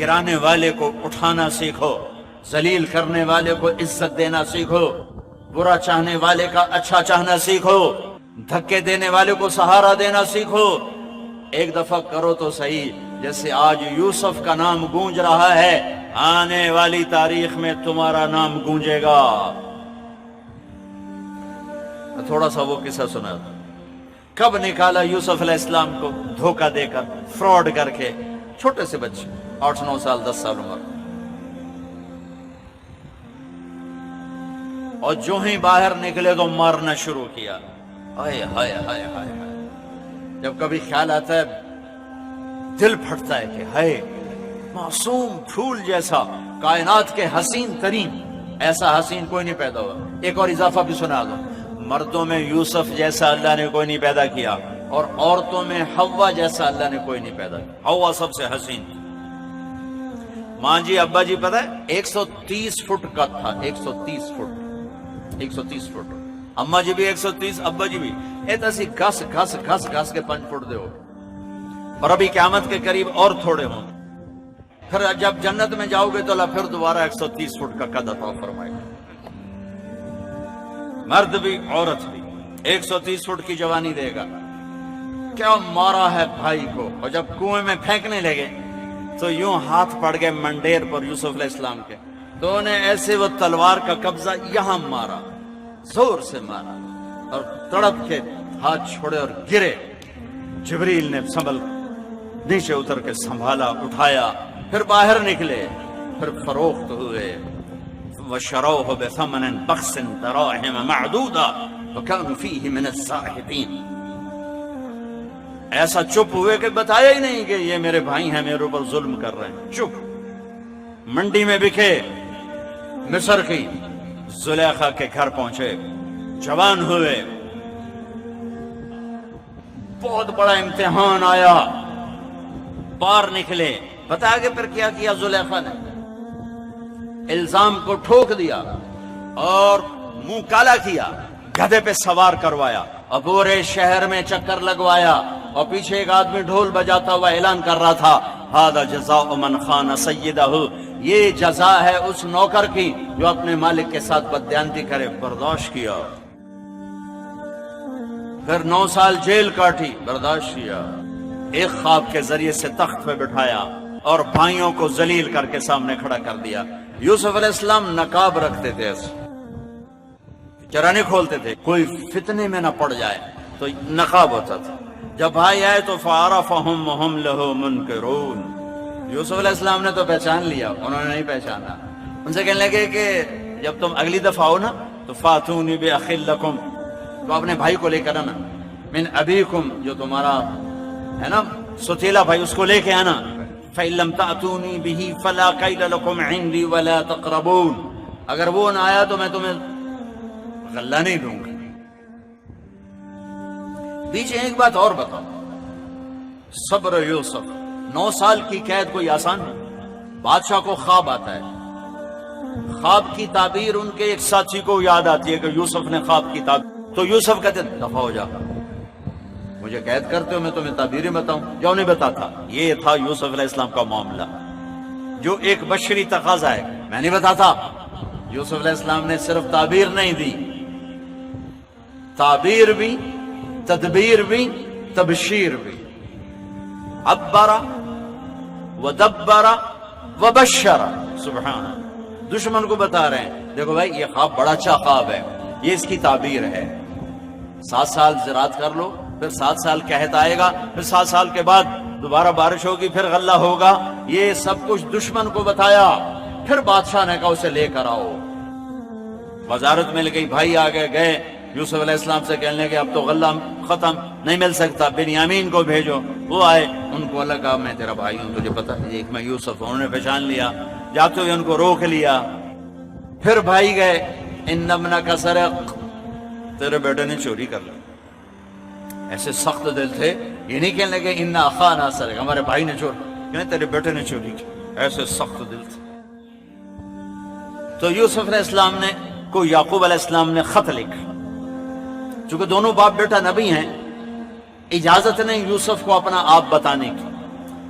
گرانے والے کو اٹھانا سیکھو، ذلیل کرنے والے کو عزت دینا سیکھو، برا چاہنے والے کا اچھا چاہنا سیکھو، دھکے دینے والے کو سہارا دینا سیکھو۔ ایک دفعہ کرو تو صحیح، جیسے آج یوسف کا نام گونج رہا ہے، آنے والی تاریخ میں تمہارا نام گونجے گا۔ تھوڑا سا وہ قصہ سنا تھا، کب نکالا یوسف علیہ السلام کو دھوکہ دے کر، فراڈ کر کے، چھوٹے سے بچے 8-9 سال 10 سال عمر، اور جو ہی باہر نکلے تو مارنا شروع کیا۔ ہائے ہائے ہائے ہائے ہائے، جب کبھی خیال آتا ہے دل پھٹتا ہے کہ ہائے، معصوم پھول جیسا، کائنات کے حسین ترین، ایسا حسین کوئی نہیں پیدا ہوا۔ ایک اور اضافہ بھی سنا دو، مردوں میں یوسف جیسا اللہ نے کوئی نہیں پیدا کیا، اور عورتوں میں حوا جیسا اللہ نے کوئی نہیں پیدا کیا۔ حوا سب سے حسین تھی۔ ماں جی ابا جی پتہ ہے 130 فٹ کا تھا، 130 فٹ، اماں جی بھی 130، ابا جی بھی ایسی گھس گھس گھس گھس کے 5 فٹ دے ہو، اور ابھی قیامت کے قریب اور تھوڑے ہوں۔ پھر جب جنت میں جاؤ گے تو اللہ پھر دوبارہ 130 فٹ کا قد عطا فرمائے گا۔ مرد بھی عورت بھی 130 فٹ کی جوانی دے گا۔ کیا مارا ہے بھائی کو، اور جب کنویں میں پھینکنے لگے تو یوں ہاتھ پڑ گئے منڈیر پر یوسف علیہ السلام کے، تو انہیں ایسے وہ تلوار کا قبضہ یہاں مارا، زور سے مارا، اور تڑپ کے ہاتھ چھوڑے اور گرے۔ جبریل نے سنبھل نیچے اتر کے سنبھالا، اٹھایا، پھر باہر نکلے، پھر فروخت ہوئے۔ وَشَرَوْهُ بِثَمَنٍ بَخْسٍ دَرَاهِمَ مَعْدُودَةٍ وَكَانُوا فِيهِ مِنَ الزَّاهِدِينَ۔ ایسا چپ ہوئے کہ بتایا ہی نہیں کہ یہ میرے بھائی ہیں، میرے اوپر ظلم کر رہے ہیں، چپ۔ منڈی میں بکے، مصر کی زلیخا کے گھر پہنچے، جوان ہوئے، بہت بڑا امتحان آیا، پار نکلے۔ بتا کہ پھر کیا کیا زلیخا نے؟ الزام کو ٹھوک دیا اور منہ کالا کیا، گدھے پہ سوار کروایا اور پورے شہر میں چکر لگوایا، اور پیچھے ایک آدمی ڈھول بجاتا ہوا اعلان کر رہا تھا، ھذا جزاء من خان سیدہ، یہ جزا ہے اس نوکر کی جو اپنے مالک کے ساتھ بددیانتی کرے۔ برداشت کیا، پھر 9 سال جیل کاٹی، برداشت کیا۔ ایک خواب کے ذریعے سے تخت پہ بٹھایا اور بھائیوں کو ذلیل کر کے سامنے کھڑا کر دیا۔ یوسف علیہ السلام نقاب رکھتے تھے، ایسے چہرہ نہیں کھولتے تھے، کوئی فتنے میں نہ پڑ جائے، تو نقاب ہوتا تھا۔ جب بھائی آئے تو فَعَرَفَهُمْ وَهُمْ لَهُ مُنْكِرُونَ، یوسف علیہ السلام نے تو پہچان لیا، انہوں نے نہیں پہچانا۔ ان سے کہنے لگے کہ جب تم اگلی دفعہ آؤ نا تو فَاتُونِي بِأَخٍ لَكُمْ، تو اپنے بھائی کو لے کر آنا، مِنْ أَبِيكُمْ، جو تمہارا ہے نا ستیلا بھائی، اس کو لے کے آنا۔ فَإِن لَمْ تَأْتُونِي بِهِ فَلَا كَيْلَ لَكُمْ عِنْدِي وَلَا تَقْرَبُونَ، اگر وہ نہ آیا تو میں تمہیں غلہ نہیں دوں گا۔ بیچ ایک بات اور بتاؤ، صبر یوسف، 9 سال کی قید کوئی آسان نہیں۔ بادشاہ کو خواب آتا ہے، خواب کی تعبیر ان کے ایک ساتھی کو یاد آتی ہے کہ یوسف نے خواب کی تعبیر، تو یوسف کہتے دفعہ ہو جا، مجھے قید کرتے ہو، میں تمہیں تعبیریں بتاؤں، جو نہیں بتاتا۔ یہ تھا یوسف علیہ السلام کا معاملہ، جو ایک بشری تقاضا ہے، میں نہیں بتاتا۔ یوسف علیہ السلام نے صرف تعبیر نہیں دی، تعبیر بھی، تدبیر بھی، تبشیر بھی۔ عبر ودبر وبشر، سبحان اللہ۔ دشمن کو بتا رہے ہیں دیکھو بھائی یہ خواب بڑا اچھا خواب ہے، یہ اس کی تعبیر ہے، 7 سال زراعت کر لو، پھر 7 سال قحط آئے گا، پھر 7 سال کے بعد دوبارہ بارش ہوگی، پھر غلہ ہوگا۔ یہ سب کچھ دشمن کو بتایا۔ پھر بادشاہ نے کہا اسے لے کر آؤ۔ وزارت میں گئی، بھائی آگے گئے، یوسف علیہ السلام سے کہنے لگے اب تو غلہ ختم نہیں مل سکتا، بنیامین کو بھیجو۔ وہ آئے، ان کو لگا میں تیرا بھائی ہوں، تجھے پتا ہے ایک میں یوسف ہوں، انہوں نے پہچان لیا، جاتے ہوئے ان کو روک لیا۔ پھر بھائی گئے، ان ابنک سرق، تیرے بیٹے نے چوری کر لی۔ ایسے سخت دل تھے، یہ نہیں کہنے لگے ان اخانا سرق، ہمارے بھائی نے چوری، کہنے تیرے بیٹے نے چوری کی، ایسے سخت دل تھے۔ تو یوسف علیہ السلام نے کو یعقوب علیہ السلام نے خط لکھا، چونکہ دونوں باپ بیٹا نبی ہیں، اجازت نہیں یوسف کو اپنا آپ بتانے کی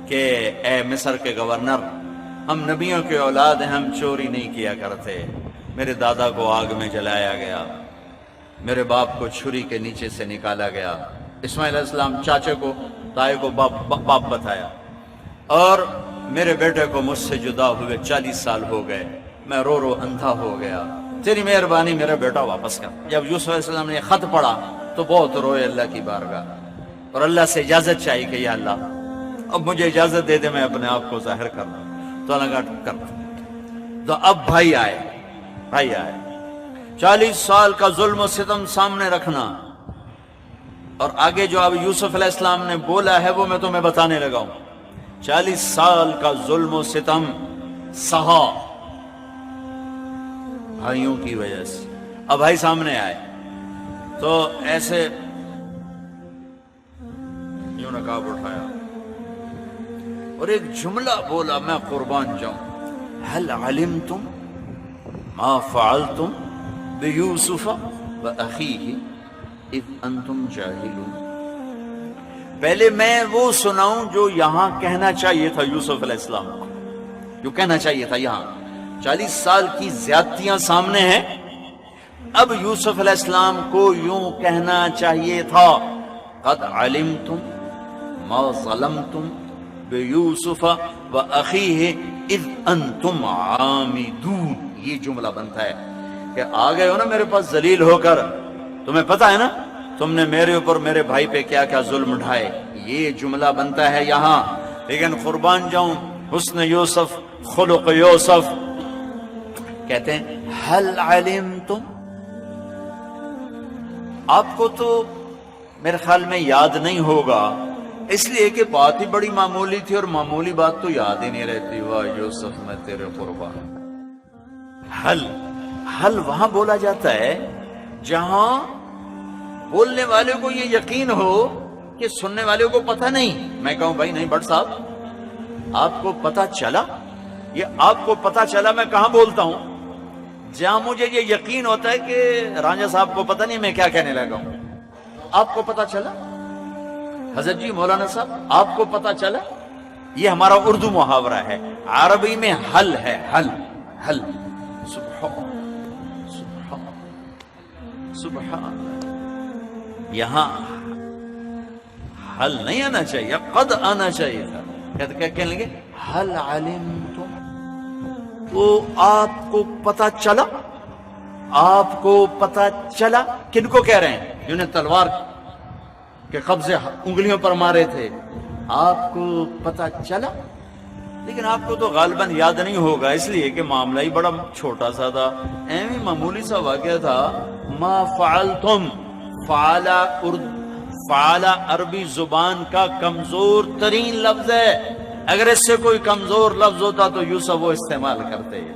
کہ اے مصر کے گورنر، ہم نبیوں کے اولاد ہیں، ہم چوری نہیں کیا کرتے۔ میرے دادا کو آگ میں جلایا گیا، میرے باپ کو چھری کے نیچے سے نکالا گیا، اسماعیل علیہ السلام چاچے کو تائے کو باپ بتایا، اور میرے بیٹے کو مجھ سے جدا ہوئے 40 سال ہو گئے، میں رو رو اندھا ہو گیا، تیری مہربانی میرا بیٹا واپس کر۔ جب یوسف علیہ السلام نے یہ خط پڑھا تو بہت روئے اللہ کی بارگاہ، اور اللہ سے اجازت چاہیے کہ یا اللہ اب مجھے اجازت دے دے، میں اپنے آپ کو ظاہر کرنا۔ تو اللہ کا کرتا۔ تو اب بھائی آئے 40 سال کا ظلم و ستم سامنے رکھنا، اور آگے جو اب یوسف علیہ السلام نے بولا ہے وہ میں تمہیں بتانے لگا ہوں۔ 40 سال کا ظلم و ستم سہا بھائیوں کی وجہ سے۔ اب بھائی سامنے آئے تو ایسے یوں نقاب اٹھایا اور ایک جملہ بولا، میں قربان جاؤں، هل علمتم ما فعلتم بیوسف واخیہ اذ انتم جاہلون۔ پہلے میں وہ سناؤں جو یہاں کہنا چاہیے تھا یوسف علیہ السلام کو، جو کہنا چاہیے تھا یہاں۔ 40 سال کی زیادتیاں سامنے ہیں، اب یوسف علیہ السلام کو یوں کہنا چاہیے تھا، قد علمتم ما ظلمتم بیوسف واخیہ اذ انتم عامدون۔ یہ جملہ بنتا ہے کہ آ گئے ہو نا میرے پاس ذلیل ہو کر، تمہیں پتا ہے نا تم نے میرے اوپر میرے بھائی پہ کیا کیا ظلم اٹھائے، یہ جملہ بنتا ہے یہاں۔ لیکن قربان جاؤں حسن یوسف، خلق یوسف، کہتے ہیں هل علمتم، آپ کو تو میرے خیال میں یاد نہیں ہوگا، اس لیے کہ بات ہی بڑی معمولی تھی، اور معمولی بات تو یاد ہی نہیں رہتی۔ واہ یوسف میں تیرے قربان۔ حل وہاں بولا جاتا ہے جہاں بولنے والے کو یہ یقین ہو کہ سننے والے کو پتہ نہیں۔ میں کہوں بھائی نہیں بٹ صاحب آپ کو پتہ چلا، یہ آپ کو پتہ چلا، میں کہاں بولتا ہوں جہاں مجھے یہ یقین ہوتا ہے کہ رانجھا صاحب کو پتہ نہیں میں کیا کہنے لگا ہوں۔ آپ کو پتہ چلا حضرت جی، مولانا صاحب آپ کو پتہ چلا، یہ ہمارا اردو محاورہ ہے، عربی میں حل ہے، حل۔ سبحان یہاں حل نہیں آنا چاہیے، قد آنا چاہیے تھا۔ کیا کہنے لگے حل علمتم، تو آپ کو پتہ چلا، آپ کو پتہ چلا، کن کو کہہ رہے ہیں؟ جنہیں تلوار کے قبضے انگلیوں پر مارے تھے، آپ کو پتہ چلا۔ لیکن آپ کو تو غالباً یاد نہیں ہوگا، اس لیے کہ معاملہ ہی بڑا چھوٹا سا تھا، ایویں معمولی سا واقعہ تھا۔ ما فعلتم، فعل عربی زبان کا کمزور ترین لفظ ہے، اگر اس سے کوئی کمزور لفظ ہوتا تو یوسف وہ استعمال کرتے ہیں۔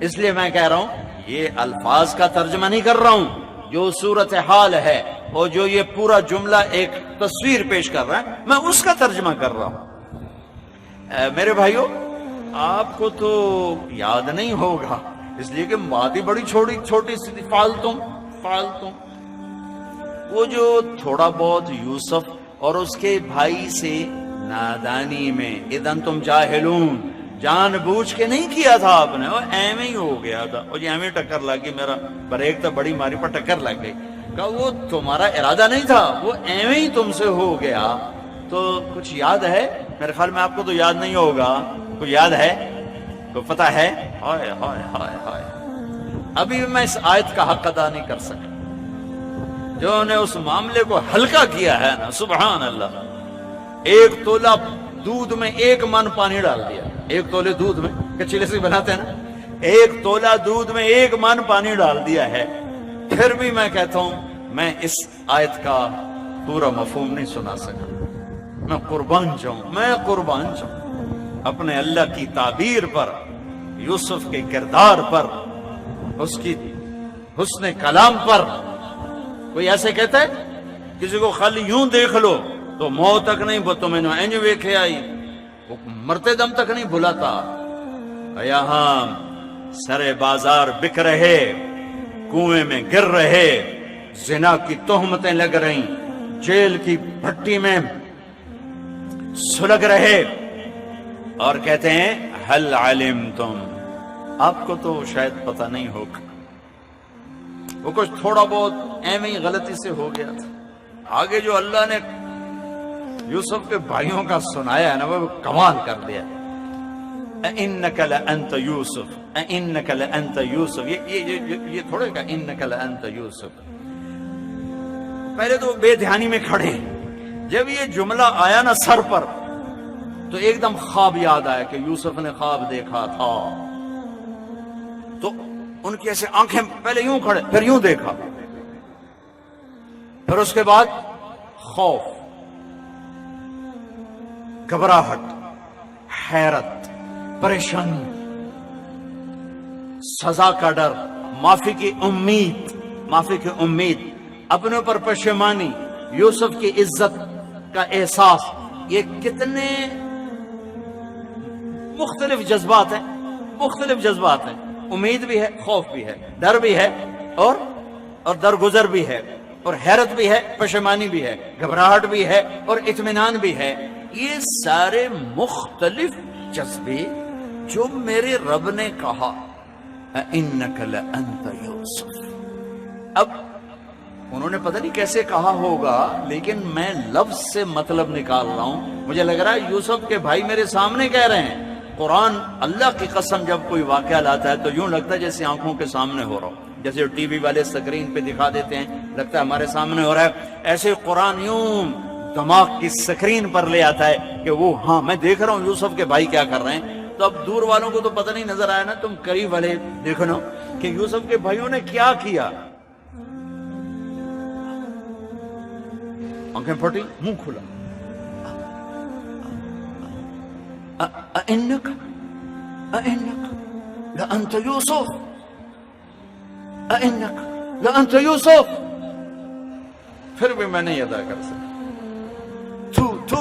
اس لیے میں کہہ رہا ہوں یہ الفاظ کا ترجمہ نہیں کر رہا ہوں، جو صورتحال ہے اور جو یہ پورا جملہ ایک تصویر پیش کر رہا ہے میں اس کا ترجمہ کر رہا ہوں۔ میرے بھائیو آپ کو تو یاد نہیں ہوگا، اس لیے کہ بات ہی بڑی چھوٹی سی تھی، فعلتم۔ وہ جو تھوڑا بہت یوسف اور اس کے بھائی سے نادانی میں اذ انتم جاہلون، جان بوجھ کے نہیں کیا تھا آپ نے، وہ ایویں ہی ہو گیا تھا، اور ایویں ٹکر لگ گئی، میرا بریک تو بڑی ماری پر ٹکر لگ گئی، کہ وہ تمہارا ارادہ نہیں تھا، وہ ایویں ہی تم سے ہو گیا۔ تو کچھ یاد ہے؟ میرے خیال میں آپ کو تو یاد نہیں ہوگا، کچھ یاد ہے؟ کو پتہ ہے؟ ہائے ہائے ہائے ہائے، ابھی بھی میں اس آیت کا حق ادا نہیں کر سکا، جو نے اس معاملے کو ہلکا کیا ہے نا، سبحان اللہ۔ 1 تولہ دودھ میں 1 من پانی ڈال دیا، 1 تولے دودھ میں، کچی لسی بناتے ہیں نا، 1 تولہ دودھ میں 1 من پانی ڈال دیا ہے، پھر بھی میں کہتا ہوں میں اس آیت کا پورا مفہوم نہیں سنا سکا۔ میں قربان جاؤں اپنے اللہ کی تعبیر پر، یوسف کے کردار پر، اس کی حسن کلام پر۔ کوئی ایسے کہتا ہے کسی کو خالی یوں دیکھ لو تو موت تک نہیں، وہ تمہیں اینج ویکھے آئی، وہ مرتے دم تک نہیں بھلاتا۔ یہاں سرے بازار بک رہے، کنویں میں گر رہے، زنا کی تہمتیں لگ رہی، جیل کی بھٹی میں سلگ رہے، اور کہتے ہیں هل علمتم، آپ کو تو شاید پتہ نہیں ہوگا، وہ کچھ تھوڑا بہت ایویں ہی غلطی سے ہو گیا تھا، آگے جو اللہ نے یوسف کے بھائیوں کا سنایا ہے نا وہ کمال کر دیا۔ اِنَّكَ لَأَنْتَ يُوسُف، اِنَّكَ لَأَنْتَ يُوسُف، یہ تھوڑے کا اِنَّكَ لَأَنْتَ يُوسُف۔ پہلے تو بے دھیانی میں کھڑے، جب یہ جملہ آیا نا سر پر تو ایک دم خواب یاد آیا کہ یوسف نے خواب دیکھا تھا، تو ان کی ایسے آنکھیں پہلے یوں کھڑے، پھر یوں دیکھا، پھر اس کے بعد خوف، گھبراہٹ، حیرت، پریشانی، سزا کا ڈر، معافی کی امید، اپنے اوپر پشیمانی، یوسف کی عزت کا احساس، یہ کتنے مختلف جذبات ہیں، امید بھی ہے، خوف بھی ہے، ڈر بھی ہے، اور درگزر بھی ہے، اور حیرت بھی ہے، پشیمانی بھی ہے، گھبراہٹ بھی ہے، اور اطمینان بھی ہے۔ یہ سارے مختلف جذبے جو میرے رب نے کہا اِنَّكَ لَأَنْتَ يُوسُف، اب انہوں نے پتہ نہیں کیسے کہا ہوگا، لیکن میں لفظ سے مطلب نکال رہا ہوں، مجھے لگ رہا ہے یوسف کے بھائی میرے سامنے کہہ رہے ہیں۔ قرآن اللہ کی قسم جب کوئی واقعہ لاتا ہے تو یوں لگتا ہے جیسے آنکھوں کے سامنے ہو رہا ہو، جیسے ٹی وی والے سکرین پہ دکھا دیتے ہیں لگتا ہے ہمارے سامنے ہو رہا ہے، ایسے قرآن یوں دماغ کی سکرین پر لے آتا ہے کہ وہ ہاں میں دیکھ رہا ہوں یوسف کے بھائی کیا کر رہے ہیں۔ تو اب دور والوں کو تو پتہ نہیں نظر آیا نا، تم قریب والے دیکھنا کہ یوسف کے بھائیوں نے کیا کیا، آنکھیں پھٹی، منہ کھلا، اِنَّكَ لَأَنْتَ يُوسُف، اِنَّكَ لَأَنْتَ يُوسُف، پھر بھی میں نہیں ادا کر سکتا، تو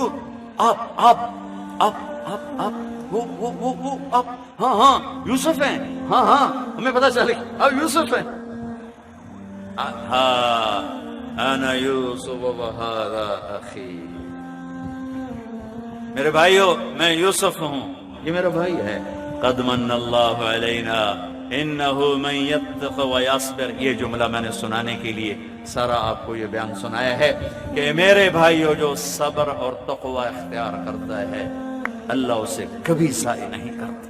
آپ وہ آپ، ہاں یوسف ہیں، ہاں ہمیں پتہ چلے آپ یوسف ہیں، انا یوسف وہذا اخی، میرے بھائیو میں یوسف ہوں، یہ میرا بھائی ہے، قد من اللہ علینا انہ من یتق ویصبر، یہ جملہ میں نے سنانے کے لیے سارا آپ کو یہ بیان سنایا ہے کہ میرے بھائیو جو صبر اور تقوی اختیار کرتا ہے اللہ اسے کبھی ضائع نہیں کرتا۔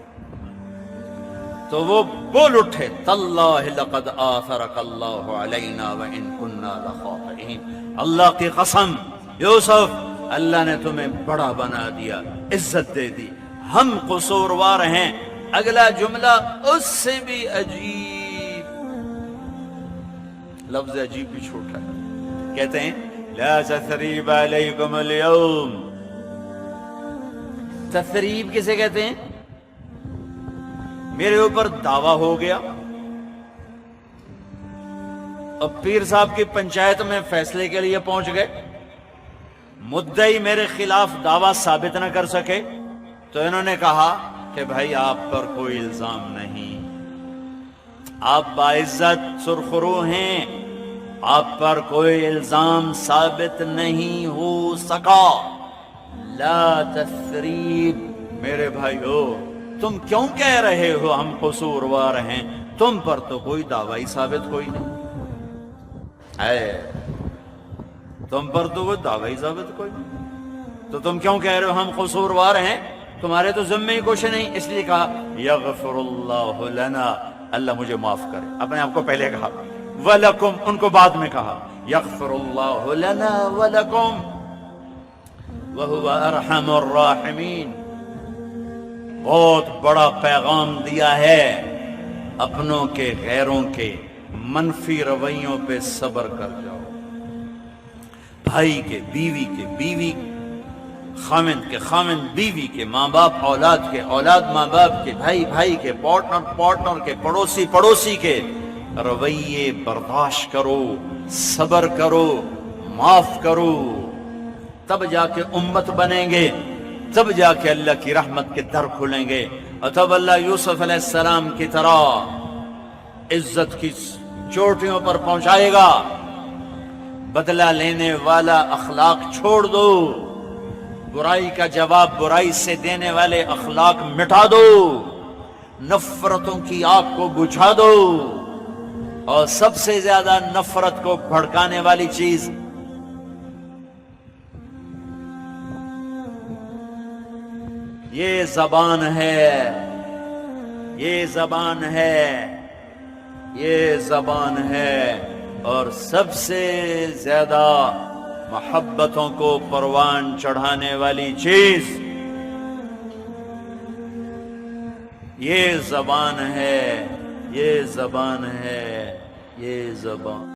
تو وہ بول اٹھے، تاللہ لقد آثرک اللہ علینا وان کنا لخاطئین، اللہ کی قسم یوسف اللہ نے تمہیں بڑا بنا دیا، عزت دے دی، ہم قصوروار ہیں۔ اگلا جملہ اس سے بھی عجیب، لفظ عجیب بھی چھوٹا ہے، کہتے ہیں لا تثریب علیکم اليوم، تثریب کسے کہتے ہیں؟ میرے اوپر دعویٰ ہو گیا اور پیر صاحب کی پنچایت میں فیصلے کے لیے پہنچ گئے، مدعی میرے خلاف دعویٰ ثابت نہ کر سکے تو انہوں نے کہا کہ بھائی آپ پر کوئی الزام نہیں، آپ باعزت سرخرو ہیں، آپ پر کوئی الزام ثابت نہیں ہو سکا۔ لا تثریب، میرے بھائیو تم کیوں کہہ رہے ہو ہم قصوروار ہیں، تم پر تو کوئی دعوی ثابت کوئی نہیں، تم پر تو کوئی دعوی ثابت کوئی نہیں، تو تم کیوں کہہ رہے ہو ہم قصوروار ہیں، تمہارے تو ذمے ہی کچھ نہیں۔ اس لیے کہا یغفر اللہ لنا، اللہ مجھے معاف کرے، اپنے آپ کو پہلے کہا، ولکم ان کو بعد میں کہا، یغفر اللہ لنا ولکم وہو ارحم الراحمین، بہت بڑا پیغام دیا ہے، اپنوں کے غیروں کے منفی رویوں پہ صبر کر جاؤ، بھائی کے بیوی کے، بیوی خامند کے، خامند بیوی کے، ماں باپ اولاد کے، اولاد ماں باپ کے، بھائی بھائی کے، پارٹنر کے، پڑوسی کے رویے برداشت کرو، صبر کرو، معاف کرو، تب جا کے امت بنیں گے، تب جا کے اللہ کی رحمت کے در کھلیں گے، اور تب اللہ یوسف علیہ السلام کی طرح عزت کی چوٹیوں پر پہنچائے گا۔ بدلہ لینے والا اخلاق چھوڑ دو، برائی کا جواب برائی سے دینے والے اخلاق مٹا دو، نفرتوں کی آگ کو بجھا دو، اور سب سے زیادہ نفرت کو بھڑکانے والی چیز یہ زبان ہے، یہ زبان ہے، یہ زبان ہے، اور سب سے زیادہ محبتوں کو پروان چڑھانے والی چیز یہ زبان ہے، یہ زبان ہے، یہ زبان